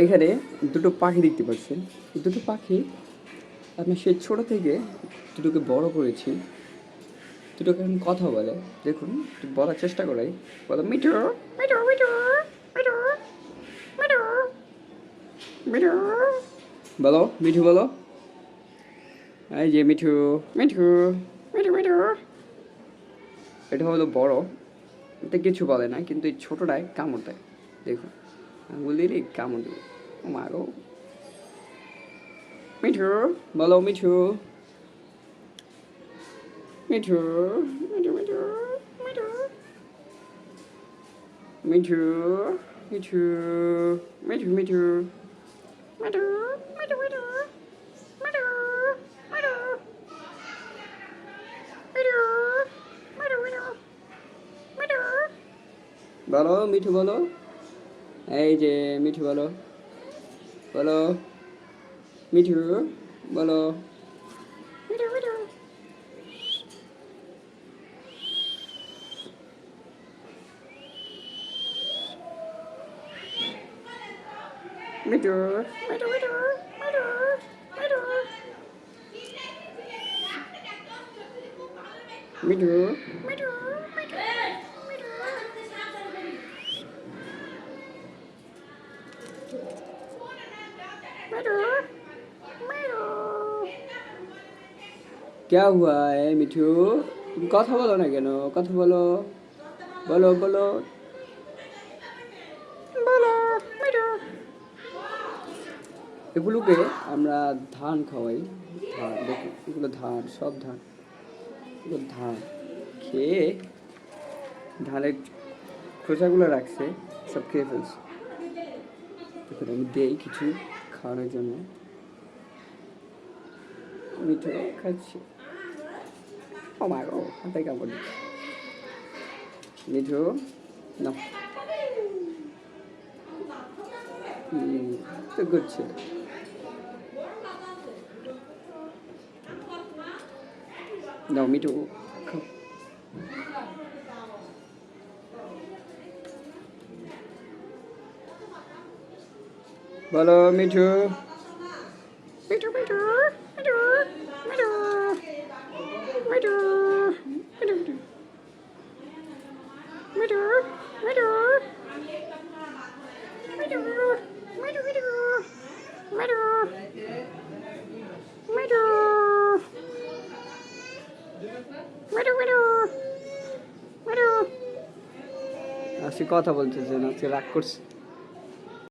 এখানে দুটো পাখি দেখতে পাচ্ছেন। দুটো পাখি আমি সেই ছোটো থেকে দুটোকে বড় করেছি। দুটোকে এখন কথা বলে। দেখুন, একটু বলার চেষ্টা করাই। বলো মিঠু, মিঠু, মিঠু, মিঠু, মিঠু, মিঠু। বলো মিঠু, বলো। এই যে মিঠু, মিঠু, মিঠু, মিঠু। এটা হলো বড়, এতে কিছু বলে না, কিন্তু এই ছোটোটায় কামড় দেয়। দেখুন, আঙুল দিয়ে কামড় দেবে। ও মা গো। মিঠু, বলো মিঠু, মিঠু, মিঠু, মিঠু, মিঠু, মিঠু, মিঠু, মিঠু, মিঠু, মিঠু, মিঠু, মিঠু, মিঠু, মিঠু, মিঠু, মিঠু, মিঠু, মিঠু। বলো মিঠু, বলো। এই যে মিঠু, বলো, বলো মিঠু, বলো মিঠু, মিঠু, মিঠু, মিঠু, মিঠু, মিঠু, মিঠু, মিঠু, মিঠু, मिठू, मिठू। क्या हुआ है मिठू? तुम কথা বলো না কেন? কথা বলো, বলো, বলো, বলো মিঠু। এগুলোকে আমরা ধান খাওয়াই। ধান দেখুন, এগুলো ধান, সব ধান। এগুলো ধান খেয়ে, ধানের খোসাগুলো রাখছে, সব খেয়ে ফেলছে। দেখুন, আমি দেই কিছু খাওয়ানোর জন্য। মিঠু খাচ্ছি। ও মা গো, হাতে কামড় দিচ্ছে। মিঠু, নাও। তো গুড ছেলে। নাও মিঠু, খাও। বলো মিঠু, মিঠু, মিঠু, মিঠু, মিঠু, মিঠু, মিঠু, মিঠু, মিঠু, মিঠু, মিঠু, মিঠু, মিঠু, মিঠু, মিঠু, মিঠু, মিঠু, মিঠু। আজকে কথা বলতেছে না, আজকে রাগ করছে।